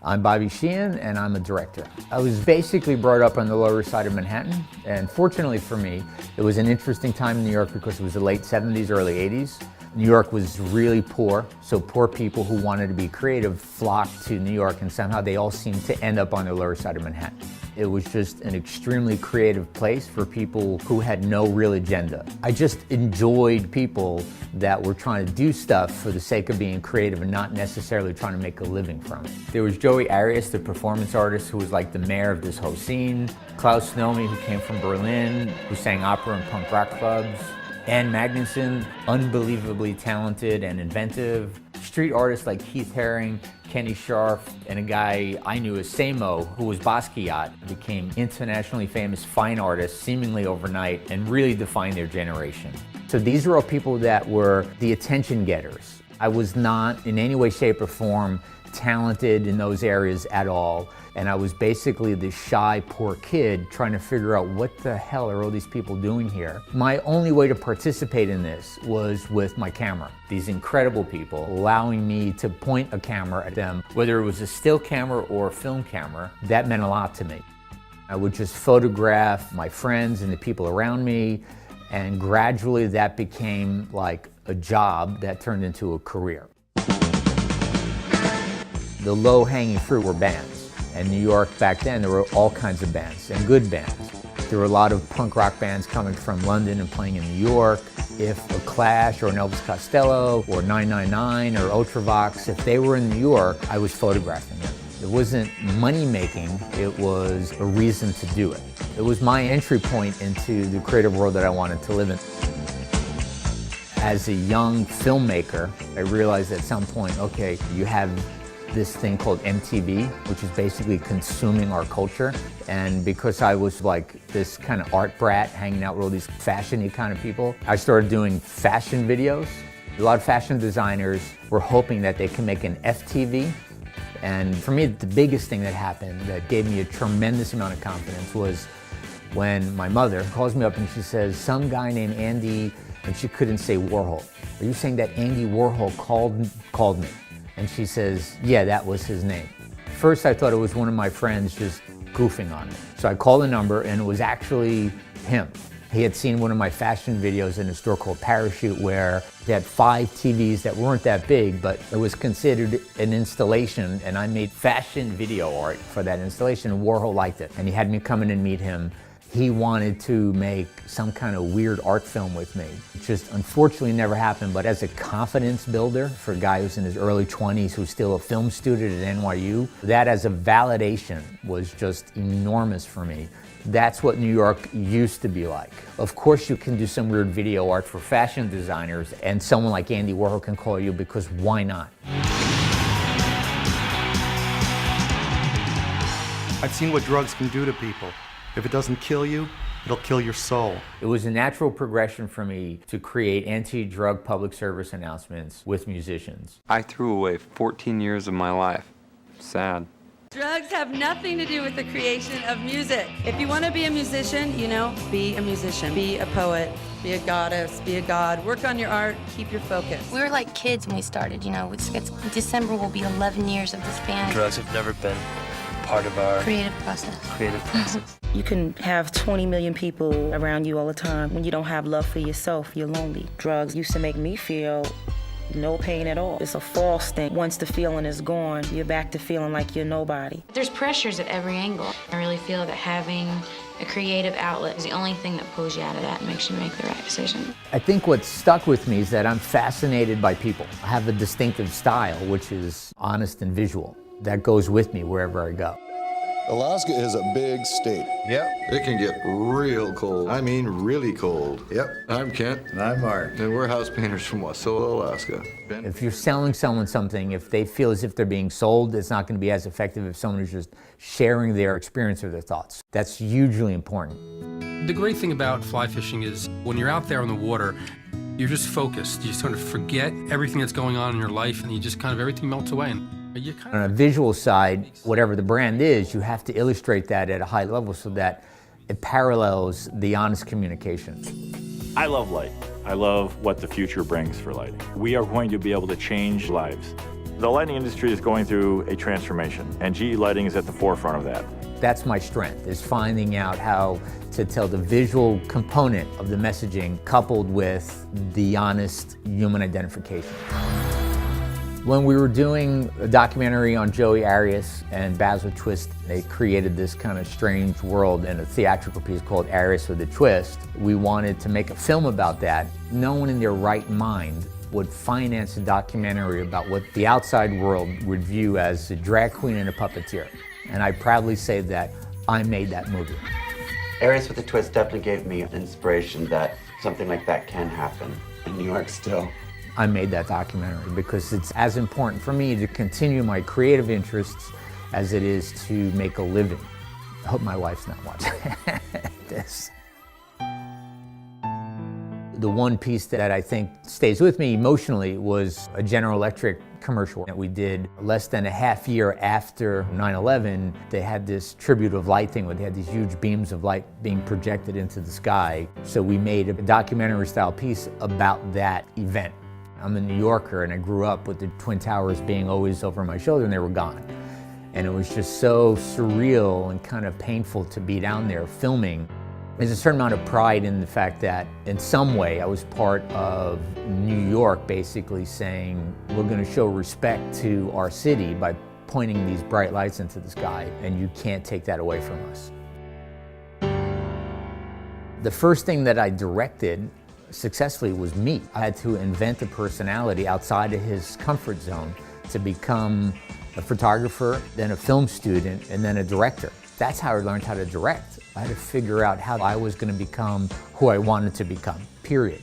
I'm Bobby Sheehan, and I'm a director. I was basically brought up on the Lower Side of Manhattan, and fortunately for me, it was an interesting time in New York because it was the late 70s, early 80s. New York was really poor, so poor people who wanted to be creative flocked to New York, and somehow they all seemed to end up on the Lower Side of Manhattan. It was just an extremely creative place for people who had no real agenda. I just enjoyed people that were trying to do stuff for the sake of being creative and not necessarily trying to make a living from it. There was Joey Arias, the performance artist, who was like the mayor of this whole scene. Klaus Snomi, who came from Berlin, who sang opera and punk rock clubs. Ann Magnuson, unbelievably talented and inventive. Street artists like Keith Haring, Kenny Scharf, and a guy I knew as Samo, who was Basquiat, became internationally famous fine artists seemingly overnight and really defined their generation. So these are all people that were the attention getters. I was not in any way, shape, or form talented in those areas at all. And I was basically this shy, poor kid trying to figure out what the hell are all these people doing here. My only way to participate in this was with my camera. These incredible people allowing me to point a camera at them, whether it was a still camera or a film camera, that meant a lot to me. I would just photograph my friends and the people around me, and gradually that became like a job that turned into a career. The low-hanging fruit were bands. In New York back then, there were all kinds of bands, and good bands. There were a lot of punk rock bands coming from London and playing in New York. If a Clash or an Elvis Costello or 999 or ULTRAVOX, if they were in New York, I was photographing them. It wasn't money-making, it was a reason to do it. It was my entry point into the creative world that I wanted to live in. As a young filmmaker, I realized at some point, okay, you have this thing called MTV, which is basically consuming our culture. And because I was like this kind of art brat hanging out with all these fashion-y kind of people, I started doing fashion videos. A lot of fashion designers were hoping that they can make an FTV. And for me, the biggest thing that happened that gave me a tremendous amount of confidence was when my mother calls me up and she says, some guy named Andy, and she couldn't say Warhol. Are you saying that Andy Warhol called me? And she says, yeah, that was his name. First, I thought it was one of my friends just goofing on me. So I called the number, and it was actually him. He had seen one of my fashion videos in a store called Parachute where they had 5 TVs that weren't that big, but it was considered an installation, and I made fashion video art for that installation, and Warhol liked it. And he had me come in and meet him. He wanted to make some kind of weird art film with me. It just unfortunately never happened, but as a confidence builder for a guy who's in his early 20s who's still a film student at NYU, that as a validation was just enormous for me. That's what New York used to be like. Of course you can do some weird video art for fashion designers, and someone like Andy Warhol can call you, because why not? I've seen what drugs can do to people. If it doesn't kill you, it'll kill your soul. It was a natural progression for me to create anti-drug public service announcements with musicians. I threw away 14 years of my life. Sad. Drugs have nothing to do with the creation of music. If you want to be a musician, you know, be a musician. Be a poet, be a goddess, be a god. Work on your art, keep your focus. We were like kids when we started, you know. December will be 11 years of this band. Drugs have never been part of our creative process. You can have 20 million people around you all the time. When you don't have love for yourself, you're lonely. Drugs used to make me feel no pain at all. It's a false thing. Once the feeling is gone, you're back to feeling like you're nobody. There's pressures at every angle. I really feel that having a creative outlet is the only thing that pulls you out of that and makes you make the right decision. I think what stuck with me is that I'm fascinated by people. I have a distinctive style, which is honest and visual. That goes with me wherever I go. Alaska is a big state. Yep. It can get real cold. I mean, really cold. Yep. I'm Kent. And I'm Mark. And we're house painters from Wasilla, Alaska. Ben? If you're selling someone something, if they feel as if they're being sold, it's not going to be as effective if someone is just sharing their experience or their thoughts. That's hugely important. The great thing about fly fishing is when you're out there on the water, you're just focused. You sort of forget everything that's going on in your life, and you just kind of, everything melts away. On a visual side, whatever the brand is, you have to illustrate that at a high level so that it parallels the honest communication. I love light. I love what the future brings for lighting. We are going to be able to change lives. The lighting industry is going through a transformation, and GE Lighting is at the forefront of that. That's my strength, is finding out how to tell the visual component of the messaging coupled with the honest human identification. When we were doing a documentary on Joey Arias and Baz with Twist, they created this kind of strange world in a theatrical piece called Arias with a Twist. We wanted to make a film about that. No one in their right mind would finance a documentary about what the outside world would view as a drag queen and a puppeteer. And I proudly say that I made that movie. Arias with a Twist definitely gave me inspiration that something like that can happen in New York still. I made that documentary because it's as important for me to continue my creative interests as it is to make a living. I hope my wife's not watching this. The one piece that I think stays with me emotionally was a General Electric commercial that we did less than a half year after 9/11. They had this tribute of light thing where they had these huge beams of light being projected into the sky. So we made a documentary style piece about that event. I'm a New Yorker and I grew up with the Twin Towers being always over my shoulder and they were gone. And it was just so surreal and kind of painful to be down there filming. There's a certain amount of pride in the fact that in some way I was part of New York basically saying we're going to show respect to our city by pointing these bright lights into the sky and you can't take that away from us. The first thing that I directed successfully was me. I had to invent a personality outside of his comfort zone to become a photographer, then a film student, and then a director. That's how I learned how to direct. I had to figure out how I was going to become who I wanted to become, period.